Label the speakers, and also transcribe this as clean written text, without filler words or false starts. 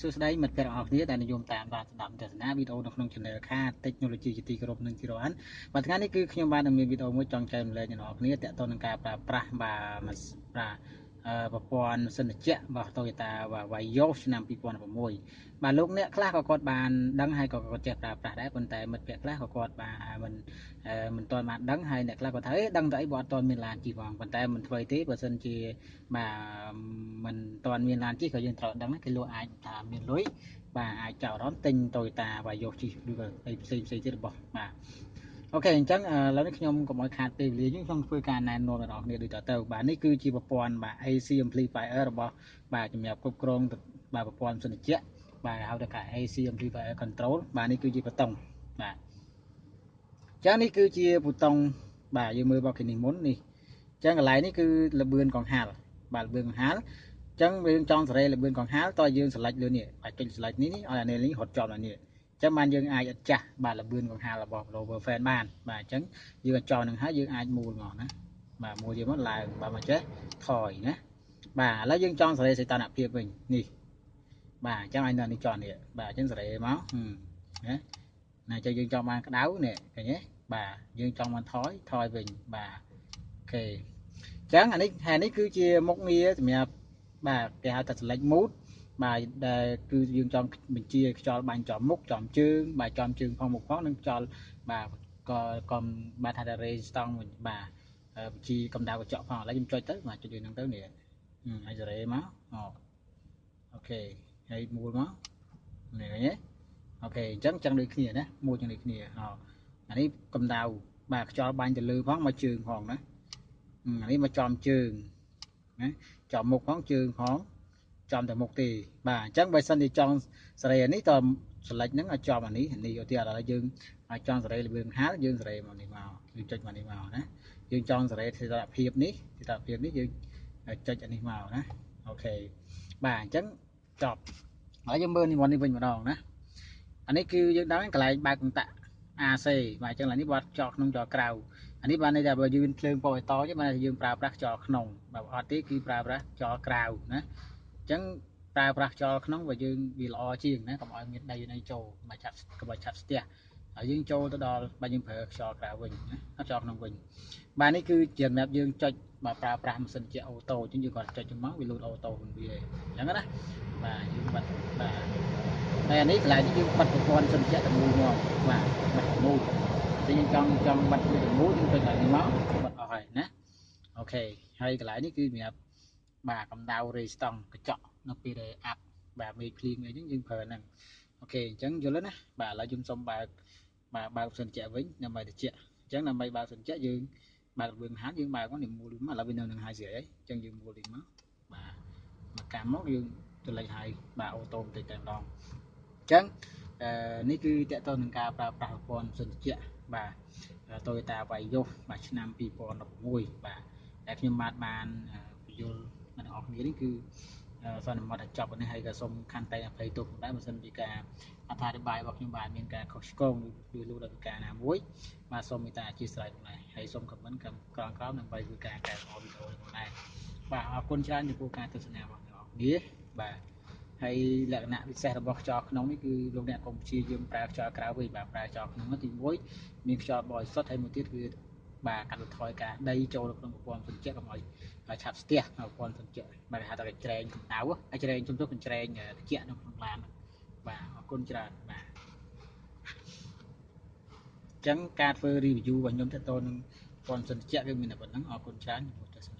Speaker 1: សួស្តីមិត្តភ័ក្តិអរគ្នាដែលនិយមតាមដានស្ដាប់ទស្សនាវីដេអូនៅក្នុង Channel ខាត Technology ជាទីគោរពនិងទីរអានបាទថ្ងៃនេះគឺខ្ញុំបានមានវីដេអូមួយចង់ចែករំលែកដល់អ្នកគ្នាទាក់ទងនឹងការប្រើប្រាស់ប្រព័ន្ធសិនជៈរបស់ Toyota Vario ឆ្នាំ2016បាទលោកអ្នកខ្លះក៏គាត់បានដឹងហើយក៏គាត់ចេះប្រើប្រាស់ដែរប៉ុន្តែមិត្តភ័ក្តិខ្លះក៏គាត់បានមិនទាន់បានដឹងហើយអ្នកខ្លះគាត់ថាដឹងតែអីបើអត់ទាន់មានឡានជិះផងប៉ុន្តែមិនធ្វើទេបើសិនជាបាទមិនទាន់មានឡានជិះក៏យើងត្រូវដឹងគេលោកអាចថាមានលុយបាទអាចចោលអារម្មណ៍ទិញ Toyota Vario ជិះឬក៏អីផ្សេងទៀតរបស់បាទអូខេអញ្ចឹងឥឡូវនេះខ្ញុំកុំឲ្យខាតពេលវេលាខ្ញុំធ្វើការណែនាំដល់អ្នកគ្នាដូចតទៅបាទនេះគឺជាប្រព័ន្ធបាទ AC amplifier របស់បាទជំរាបគ្រប់គ្រងបាទប្រព័ន្ធសិនជៈបាទហៅថា AC amplifier control បាទនេះគឺជាប៊ូតុងបាទចឹងនេះគឺជាប៊ូតុងបាទយើងមើលបបគេនេះមុននេះចឹងកន្លែងនេះគឺលបឿនកង្ហាលបាទលបឿនកង្ហាលចឹងយើងចង់សេរីលបឿនកង្ហាលតើយើងស្លេចលើនេះអាចចុចស្លេចនេះឲ្យអានេះរត់ជាប់អានេះចឹងបានយើងអាចអត់ចាស់បាទលបឿនកង្ហាលរបស់ blower fan បានបាទអញ្ចឹងយើងអាចចោលនឹងហើយយើងអាចមូលមកណាបាទមូលយើងមកឡើងបាទមកចេះថយណាបាទឥឡូវយើងចង់សេរីសីតុណ្ហភាពវិញនេះបាទអញ្ចឹងឲ្យនៅនេះចោលនេះបាទអញ្ចឹងសេរីមកណាណាចឹងយើងចង់បានក្តៅនេះឃើញទេបាទយើងចង់បានថយវិញបាទអូខេអញ្ចឹងអានេះគឺជាមុខងារសម្រាប់បាទគេហៅថា select mode បាទដែលគឺយើងចង់បញ្ជាខ្យល់បាញ់ចំមុខចំជើងបាទចំជើងផងមុខផងនឹងខ្យល់បាទក៏បាទថារេស្តង់វិញបាទបញ្ជាកម្ដៅកញ្ចក់ផងឥឡូវខ្ញុំចុចទៅបាទចុចហ្នឹងទៅនេះហើយសេរីមកអូខេហើយមូលមកនេះឃើញទេអូខេអញ្ចឹងដូចគ្នាណាមួយចឹងដូចគ្នាអានេះកម្ដៅបាទខ្យល់បាញ់ទៅលើផងមកជើងផងណាអានេះមកចំជើងណាចំមុខផងជើងផងចំតែមុខទេបាទអញ្ចឹងបើសិនជាចង់សេរីអានេះតselect ហ្នឹងឲ្យចំអានេះឧទាហរណ៍ឥឡូវយើងឲ្យចង់សេរីលបឿនហាលយើងសេរីមកនេះមកយើងចុចមកនេះមកណាយើងចង់សេរីសីតុណ្ហភាពនេះយើងចុចអានេះមកណាអូខេបាទអញ្ចឹងចប់ហើយយើងមើលនេះវិញម្ដងណាអានេះគឺយើងដឹងកន្លែងបើកកន្តាក់ AC បាទអញ្ចឹងឡើយនេះបាត់ចោលក្នុងចោលក្រៅអានេះបានន័យថាបើយើងភ្លើងពណ៌បៃតងទេបានយើងប្រើប្រាស់ខ្យល់ក្នុងបើអត់ទេគឺប្រើប្រាស់ខ្យល់ក្រៅណាអញ្ចឹងប្រើប្រាស់ខ្យល់ក្នុងបើយើងវាល្អជាងណាកុំឲ្យមានដីនៃចូលមកឆាប់ស្ទះហើយយើងចូលទៅដល់បើយើងប្រើខ្យល់ក្រៅវិញណាខ្យល់ក្នុងវិញបាទនេះគឺជាសម្រាប់យើងចុចបើប្រើប្រាស់ម៉ាស៊ីនជាអូតូអញ្ចឹងយើងគាត់ចុចមកវាលូតអូតូខ្លួនវាអញ្ចឹងណាបាទយើងបាត់បាទហើយអានេះកន្លែងនេះយើងបាត់ប្រព័ន្ធសិនជាតែមួយមកបាទបាត់មួយតែយើងចង់បាត់មួយទៅមួយយើងចុចឡើងនេះមកបាត់អស់ហើយណាអូខេហើយកន្លែងនេះគឺសម្រាប់បាទកម្ដៅរេស្តង់កញ្ចក់នៅពេលដែលអាប់បាទមេឃភ្លៀងអីហ្នឹងយើងប្រើហ្នឹងអូខេអញ្ចឹងយល់ទេណាបាទឥឡូវខ្ញុំសុំបើកសិនជាវិញដើម្បីតិចអញ្ចឹងដើម្បីបើកសិនជាយើងបើកលឿនហាត់យើងបើកមកនេះមូលមកឥឡូវវានៅនឹងហើយស្រីអីអញ្ចឹងយើងមូលនេះមកបាទមកកម្មមកយើងទៅលេខហើយបាទអូតូបន្តិចតែម្ដងអញ្ចឹងនេះគឺតកតទៅនឹងការប្រើប្រាស់ប្រព័ន្ធសិនជាបាទ Toyota Vario បាទឆ្នាំ2016បាទតែខ្ញុំបានបញ្យល់អ្នកនរគ្នានេះគឺសន្មតចប់នេះហើយក៏សូមខន្តីអភ័យទោសដែរបើសិនជាការអត្ថាធិប្បាយរបស់ខ្ញុំបានមានការខុសឆ្គងឬលូដល់ការណាមួយបាទសូមមេត្តាអធិស្ឋានដែរហើយសូមខមមិនក្រោមដើម្បីធ្វើការកែលម្អវីដេអូនេះដែរបាទអរគុណច្រើនចំពោះការទស្សនារបស់អ្នកនរគ្នាបាទហើយលក្ខណៈពិសេសរបស់ខ្យល់ក្នុងនេះគឺលោកអ្នកកុំព្យាយាមប្រើខ្យល់ក្រៅវិញបាទប្រើខ្យល់ក្នុងទី1មានខ្យល់បរិសុទ្ធហើយមួយទៀតគឺបាទកាត់បន្ថយការដីចូលក្នុងប្រព័ន្ធសិនជាកុំឲ្យឆាប់ស្ទះប្រព័ន្ធសិនជាបាទហៅថាកញ្ច្រែងកម្ដៅហើយច្រែងជំទប់កញ្ច្រែងត្រជាក់នៅក្នុងឡានបាទអរគុណច្រើនបាទអញ្ចឹងការធ្វើ review របស់ខ្ញុំទៅនឹងប្រព័ន្ធសិនជាគឺមានតែប៉ុណ្្នឹងអរគុណច្រើនចំពោះទស្សនា